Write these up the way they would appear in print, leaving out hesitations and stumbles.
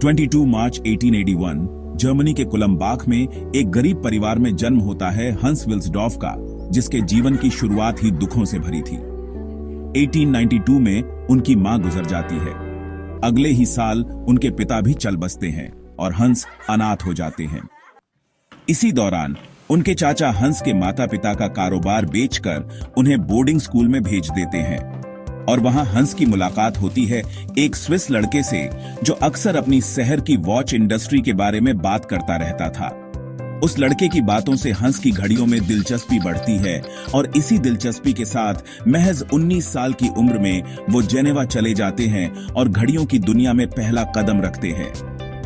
22 मार्च 1881 Germany के कुलम्बाख में एक गरीब परिवार में जन्म होता है हंस विल्सडॉर्फ का, जिसके जीवन की शुरुआत ही दुखों से भरी थी। 1892 में उनकी मां गुजर जाती है। अगले ही साल उनके पिता भी चल बसते हैं और हंस अनाथ हो जाते हैं। इसी दौरान उनके चाचा हंस के माता पिता का कारोबार बेचकर उन्हें बोर्डिंग स्कूल में भेज देते हैं और वहां हंस की मुलाकात होती है एक स्विस लड़के से, जो अक्सर अपनी शहर की वॉच इंडस्ट्री के बारे में बात करता रहता था। उस लड़के की बातों से हंस की घड़ियों में दिलचस्पी बढ़ती है और इसी दिलचस्पी के साथ महज 19 साल की उम्र में वो जेनेवा चले जाते हैं और घड़ियों की दुनिया में पहला कदम रखते हैं।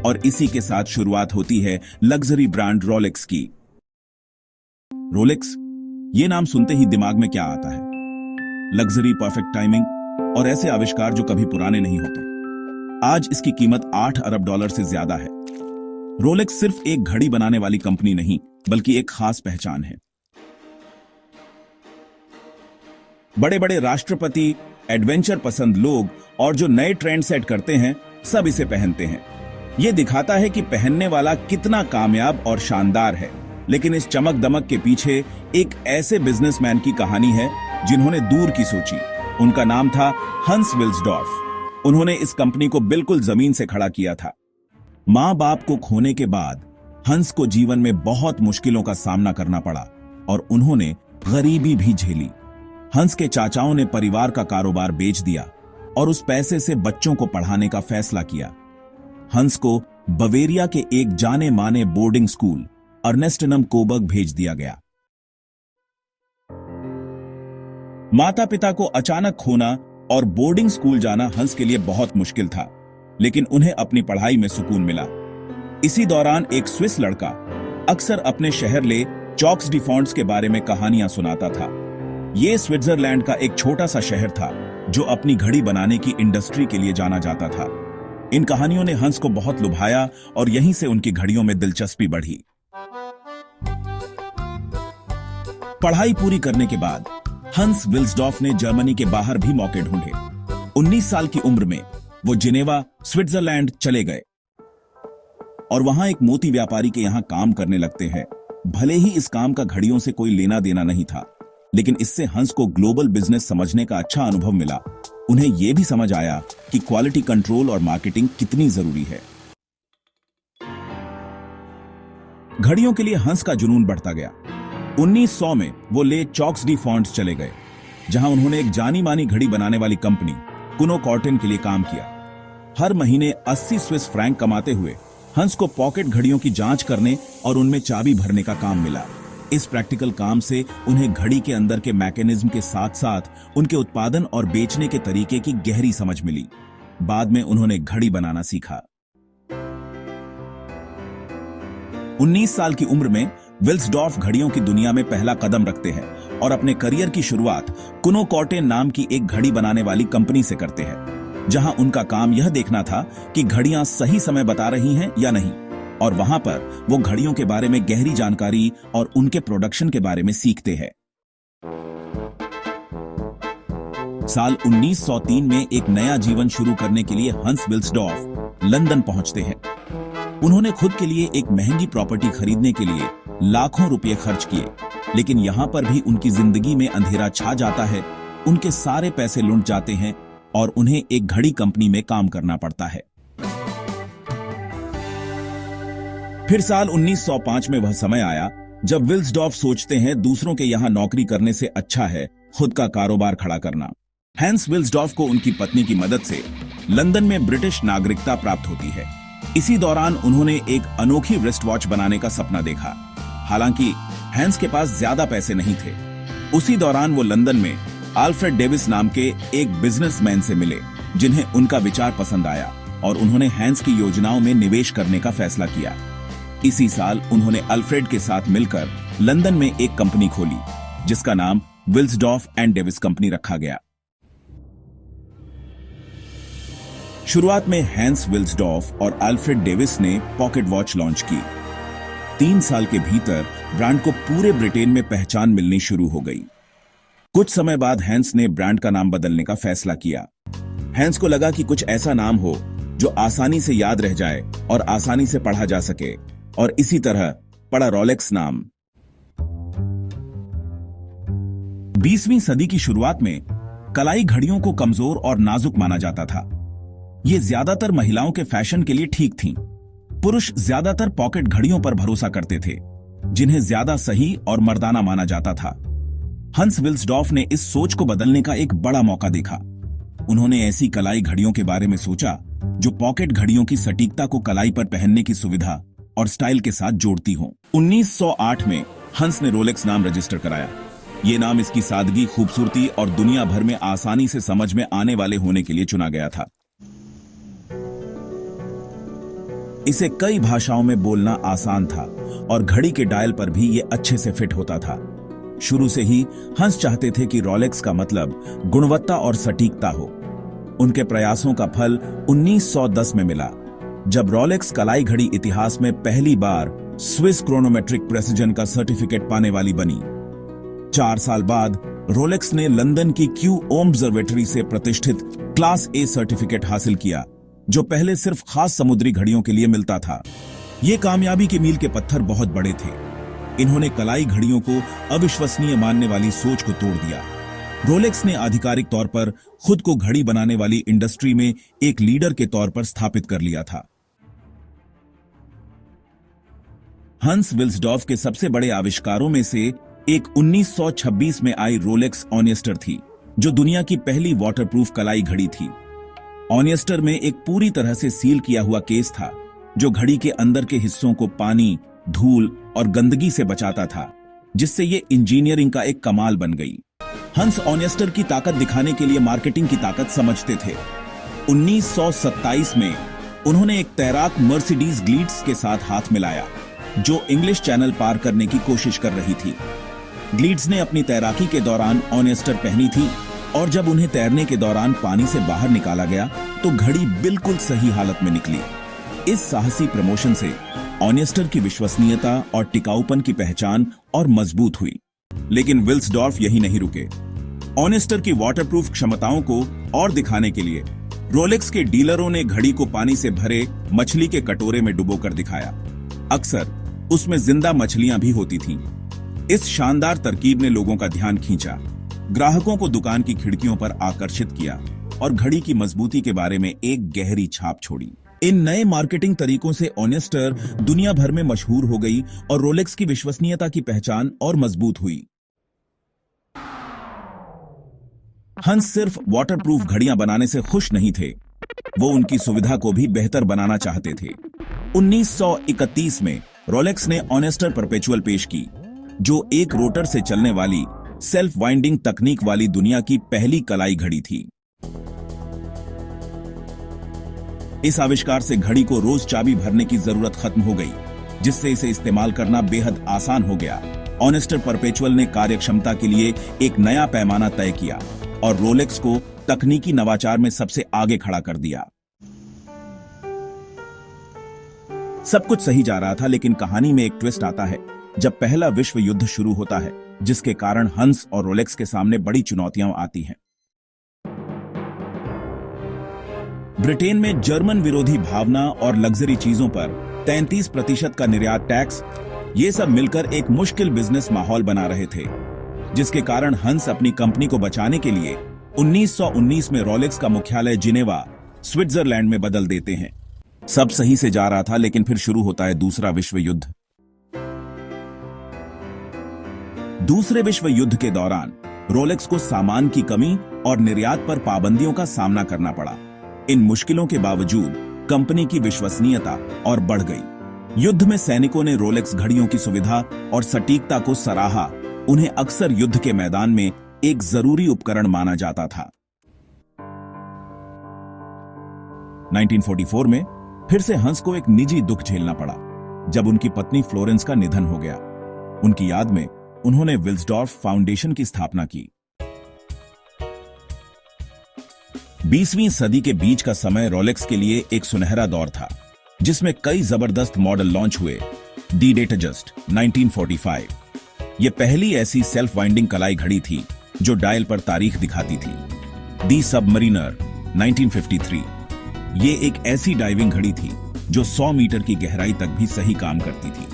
और इसी के साथ शुरुआत होती है लग्जरी ब्रांड रोलेक्स की। रोलेक्स, ये नाम सुनते ही दिमाग में क्या आता है? लग्जरी, परफेक्ट टाइमिंग और ऐसे आविष्कार जो कभी पुराने नहीं होते। आज इसकी कीमत $8 अरब से ज्यादा है। रोलेक्स सिर्फ एक घड़ी बनाने वाली कंपनी नहीं, बल्कि एक खास पहचान है। बड़े बड़े राष्ट्रपति, एडवेंचर पसंद लोग और जो नए ट्रेंड सेट करते हैं, सब इसे पहनते हैं। यह दिखाता है कि पहनने वाला कितना कामयाब और शानदार है। लेकिन इस चमक दमक के पीछे एक ऐसे बिजनेसमैन की कहानी है जिन्होंने दूर की सोची। उनका नाम था हंस विल्सडॉर्फ। उन्होंने इस कंपनी को बिल्कुल जमीन से खड़ा किया था। मां बाप को खोने के बाद हंस को जीवन में बहुत मुश्किलों का सामना करना पड़ा और उन्होंने गरीबी भी झेली। हंस के चाचाओं ने परिवार का कारोबार बेच दिया और उस पैसे से बच्चों को पढ़ाने का फैसला किया। हंस को बवेरिया के एक जाने माने बोर्डिंग स्कूल अर्नेस्टनम कोबर्ग भेज दिया गया। माता पिता को अचानक खोना और बोर्डिंग स्कूल जाना हंस के लिए बहुत मुश्किल था, लेकिन उन्हें अपनी पढ़ाई में सुकून मिला। इसी दौरान एक स्विस लड़का अक्सर अपने शहर ले चॉक्स डी फॉन्ट्स के बारे में कहानियां सुनाता था। यह स्विट्जरलैंड का एक छोटा सा शहर था जो अपनी घड़ी बनाने की इंडस्ट्री के लिए जाना जाता था। इन कहानियों ने हंस को बहुत लुभाया और यहीं से उनकी घड़ियों में दिलचस्पी बढ़ी। पढ़ाई पूरी करने के बाद हंस विल्सडॉर्फ ने जर्मनी के बाहर भी मौके ढूंढे। 19 साल की उम्र में वो जिनेवा, स्विट्जरलैंड चले गए और वहां एक मोती व्यापारी के यहां काम करने लगते हैं। भले ही इस काम का घड़ियों से कोई लेना देना नहीं था, लेकिन इससे हंस को ग्लोबल बिजनेस समझने का अच्छा अनुभव मिला। उन्हें यह भी समझ आया कि क्वालिटी कंट्रोल और मार्केटिंग कितनी जरूरी है। घड़ियों के लिए हंस का जुनून बढ़ता गया। 1900 में वो ले चॉक्स डी फॉन्ट्स चले गए, जहां उन्होंने एक जानी मानी घड़ी बनाने वाली कंपनी कुनो कॉर्टेन के लिए काम किया। हर महीने 80 स्विस फ्रैंक कमाते हुए हंस को पॉकेट घड़ियों की जांच करने और उनमें चाबी भरने का काम मिला। इस प्रैक्टिकल काम से उन्हें घड़ी के अंदर के मैकेनिज्म के साथ साथ उनके उत्पादन और बेचने के तरीके की गहरी समझ मिली। बाद में उन्होंने घड़ी बनाना सीखा। 19 साल की उम्र में विल्सडॉर्फ घड़ियों की दुनिया में पहला कदम रखते हैं और अपने करियर की शुरुआत कुनो कॉर्टेन नाम की एक घड़ी बनाने वाली कंपनी से करते हैं, जहां उनका काम यह देखना था कि घड़ियां सही समय बता रही हैं या नहीं, और वहां पर वो घड़ियों के बारे में गहरी जानकारी और उनके प्रोडक्शन के बारे में सीखते हैं। साल 1903 में एक नया जीवन शुरू करने के लिए हंस विल्सडॉर्फ लंदन पहुंचते हैं। उन्होंने खुद के लिए एक महंगी प्रॉपर्टी खरीदने के लिए लाखों रुपए खर्च किए, लेकिन यहां पर भी उनकी जिंदगी में अंधेरा छा जाता है। उनके सारे पैसे लुट जाते हैं और उन्हें एक घड़ी कंपनी में काम करना पड़ता है। फिर साल 1905 में वह समय आया जब विल्सडॉर्फ सोचते हैं दूसरों के यहां नौकरी करने से अच्छा है खुद का कारोबार खड़ा करना। हैंस विल्सडॉर्फ को उनकी पत्नी की मदद से लंदन में ब्रिटिश नागरिकता प्राप्त होती है। इसी दौरान उन्होंने एक अनोखी रिस्ट वॉच बनाने का सपना देखा। हालांकि हैंस के पास ज्यादा पैसे नहीं थे। उसी दौरान वो लंदन में अल्फ्रेड डेविस नाम के एक बिजनेसमैन से मिले, जिन्हें उनका विचार पसंद आया और उन्होंने हैंस की योजनाओं में निवेश करने का फैसला किया। इसी साल उन्होंने अल्फ्रेड के साथ मिलकर लंदन में एक कंपनी खोली, जिसका नाम विल्सडॉर्फ एंड डेविस कंपनी रखा गया। शुरुआत में हैंस विल्सडॉर्फ और अल्फ्रेड डेविस ने पॉकेट वॉच लॉन्च की। 3 साल के भीतर ब्रांड को पूरे ब्रिटेन में पहचान मिलनी शुरू हो गई। कुछ समय बाद हैंस ने ब्रांड का नाम बदलने का फैसला किया। हैंस को लगा कि कुछ ऐसा नाम हो जो आसानी से याद रह जाए और आसानी से पढ़ा जा सके, और इसी तरह पड़ा रोलेक्स नाम। 20वीं सदी की शुरुआत में कलाई घड़ियों को कमजोर और नाजुक माना जाता था। ये ज्यादातर महिलाओं के फैशन के लिए ठीक थीं। पुरुष ज्यादातर पॉकेट घड़ियों पर भरोसा करते थे, जिन्हें ज्यादा सही और मर्दाना माना जाता था। हंस विल्सडॉर्फ ने इस सोच को बदलने का एक बड़ा मौका देखा। उन्होंने ऐसी कलाई घड़ियों के बारे में सोचा जो पॉकेट घड़ियों की सटीकता को कलाई पर पहनने की सुविधा और स्टाइल के साथ जोड़ती हो। 1908 में हंस ने रोलेक्स नाम रजिस्टर कराया। ये नाम इसकी सादगी, खूबसूरती और दुनिया भर में आसानी से समझ में आने वाले होने के लिए चुना गया था। इसे कई भाषाओं में बोलना आसान था और घड़ी के डायल पर भी ये अच्छे से फिट होता था। शुरू से ही हंस चाहते थे कि रोलेक्स का मतलब गुणवत्ता और सटीकता हो। उनके प्रयासों का फल 1910 में मिला, जब रोलेक्स कलाई घड़ी इतिहास में पहली बार स्विस क्रोनोमेट्रिक प्रेसिजन का सर्टिफिकेट पाने वाली बनी। 4 साल बाद रोलेक्स ने लंदन की क्यू ऑब्जर्वेटरी से प्रतिष्ठित क्लास ए सर्टिफिकेट हासिल किया, जो पहले सिर्फ खास समुद्री घड़ियों के लिए मिलता था। ये कामयाबी के मील के पत्थर बहुत बड़े थे। इन्होंने कलाई घड़ियों को अविश्वसनीय मानने वाली सोच को तोड़ दिया। रोलेक्स ने आधिकारिक तौर पर खुद को घड़ी बनाने वाली इंडस्ट्री में एक लीडर के तौर पर स्थापित कर लिया था। हंस विल्सडॉर्फ के सबसे बड़े आविष्कारों में से एक 1926 में आई रोलेक्स ऑनियस्टर थी, जो दुनिया की पहली वाटरप्रूफ कलाई घड़ी थी। ऑनियस्टर में एक पूरी तरह से सील किया हुआ केस था, जो घड़ी के अंदर के हिस्सों को पानी, धूल और गंदगी से बचाता था, जिससे ये इंजीनियरिंग का एक कमाल बन गई। हंस ऑनियस्टर की ताकत दिखाने के लिए मार्केटिंग की ताकत समझते थे। 1927 में उन्होंने एक तैराक मर्सिडीज ग्लीड्स के साथ हाथ मिलाया, जो इंग्लिश चैनल पार करने की कोशिश कर रही थी। ग्लीड्स ने अपनी तैराकी के दौरान ऑनियस्टर पहनी थी, और जब उन्हें तैरने के दौरान पानी से बाहर निकाला गया तो घड़ी बिल्कुल सही हालत में निकली। इस साहसी प्रमोशन से ऑनियस्टर की विश्वसनीयता और टिकाऊपन की पहचान और मजबूत हुई। लेकिन विल्सडॉर्फ यही नहीं रुके। ऑनियस्टर की वाटरप्रूफ क्षमताओं को और दिखाने के लिए रोलेक्स के डीलरों ने घड़ी को पानी से भरे मछली के कटोरे में डुबोकर दिखाया। अक्सर उसमें जिंदा मछलियां भी होती थीं। इस शानदार तरकीब ने लोगों का ध्यान खींचा, ग्राहकों को दुकान की खिड़कियों पर आकर्षित किया और घड़ी की मजबूती के बारे में एक गहरी छाप छोड़ी। इन नए मार्केटिंग तरीकों से ऑनियस्टर दुनिया भर में मशहूर हो गई और रोलेक्स की विश्वसनीयता की पहचान और मजबूत हुई। हंस सिर्फ वाटरप्रूफ घड़ियां बनाने से खुश नहीं थे, वो उनकी सुविधा को भी बेहतर बनाना चाहते थे। 1931 में रोलेक्स ने ऑनियस्टर परपेचुअल पेश की, जो एक रोटर से चलने वाली सेल्फ वाइंडिंग तकनीक वाली दुनिया की पहली कलाई घड़ी थी। इस आविष्कार से घड़ी को रोज चाबी भरने की जरूरत खत्म हो गई, जिससे इसे इस्तेमाल करना बेहद आसान हो गया। ऑनियस्टर परपेचुअल ने कार्यक्षमता के लिए एक नया पैमाना तय किया और रोलेक्स को तकनीकी नवाचार में सबसे आगे खड़ा कर दिया। सब कुछ सही जा रहा था, लेकिन कहानी में एक ट्विस्ट आता है जब पहला विश्व युद्ध शुरू होता है, जिसके कारण हंस और रोलेक्स के सामने बड़ी चुनौतियां आती हैं। ब्रिटेन में जर्मन विरोधी भावना और लग्जरी चीजों पर 33% का निर्यात टैक्स, ये सब मिलकर एक मुश्किल बिजनेस माहौल बना रहे थे, जिसके कारण हंस अपनी कंपनी को बचाने के लिए 1919 में रोलेक्स का मुख्यालय जिनेवा, स्विट्जरलैंड में बदल देते हैं। सब सही से जा रहा था, लेकिन फिर शुरू होता है दूसरा विश्व युद्ध। दूसरे विश्व युद्ध के दौरान रोलेक्स को सामान की कमी और निर्यात पर पाबंदियों का सामना करना पड़ा। इन मुश्किलों के बावजूद कंपनी की विश्वसनीयता और बढ़ गई। युद्ध में सैनिकों ने रोलेक्स घड़ियों की सुविधा और सटीकता को सराहा। उन्हें अक्सर युद्ध के मैदान में एक जरूरी उपकरण माना जाता था। 1944 में फिर से हंस को एक निजी दुख झेलना पड़ा, जब उनकी पत्नी फ्लोरेंस का निधन हो गया। उनकी याद में उन्होंने विल्सडॉर्फ फाउंडेशन की स्थापना की। 20वीं सदी के बीच का समय रोलेक्स के लिए एक सुनहरा दौर था, जिसमें कई जबरदस्त मॉडल लॉन्च हुए। दी डेटाजस्ट 1945, यह पहली ऐसी सेल्फ वाइंडिंग कलाई घड़ी थी जो डायल पर तारीख दिखाती थी। दी सबमरीनर 1953, ये एक ऐसी डाइविंग घड़ी थी जो 100 मीटर की गहराई तक भी सही काम करती थी।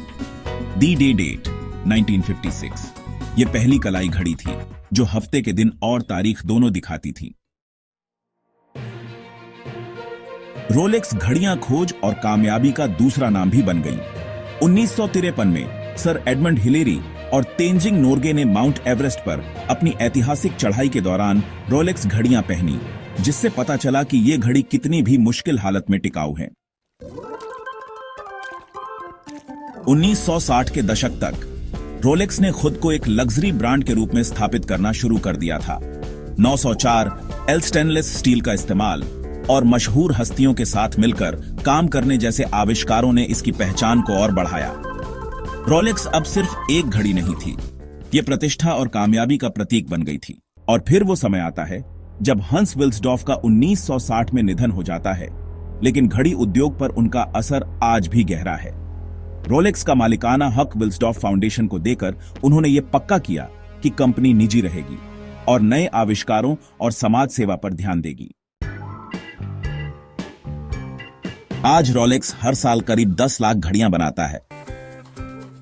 The day date 1956। ये पहली कलाई घड़ी थी जो हफ्ते के दिन और तारीख दोनों दिखाती थी। रोलेक्स घड़ियां खोज और कामयाबी का दूसरा नाम भी बन गई। 1953 में सर एडमंड हिलेरी और तेंजिंग नोर्गे ने माउंट एवरेस्ट पर अपनी ऐतिहासिक चढ़ाई के दौरान रोलेक्स घड़ियां पहनी, जिससे पता चला कि ये घड़ी कितनी भी मुश्किल हालत में टिकाऊ है। 1960 के दशक तक रोलेक्स ने खुद को एक लग्जरी ब्रांड के रूप में स्थापित करना शुरू कर दिया था। 904 एल स्टेनलेस स्टील का इस्तेमाल और मशहूर हस्तियों के साथ मिलकर काम करने जैसे आविष्कारों ने इसकी पहचान को और बढ़ाया। रोलेक्स अब सिर्फ एक घड़ी नहीं थी, ये प्रतिष्ठा और कामयाबी का प्रतीक बन गई थी। और फिर वो समय आता है जब हंस विल्सडॉर्फ का 1960 में निधन हो जाता है, लेकिन घड़ी उद्योग पर उनका असर आज भी गहरा है। रोलेक्स का मालिकाना हक विल्सडॉर्फ फाउंडेशन को देकर उन्होंने ये पक्का किया कि कंपनी निजी रहेगी और नए आविष्कारों और समाज सेवा पर ध्यान देगी। आज रोलेक्स हर साल करीब 10 लाख घड़ियां बनाता है।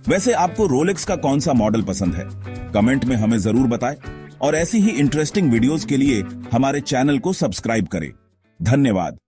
वैसे आपको रोलेक्स का कौन सा मॉडल पसंद है? कमेंट में हमें जरूर बताएं और ऐसी ही इंटरेस्टिंग वीडियोस के लिए हमारे चैनल को सब्सक्राइब करें। धन्यवाद।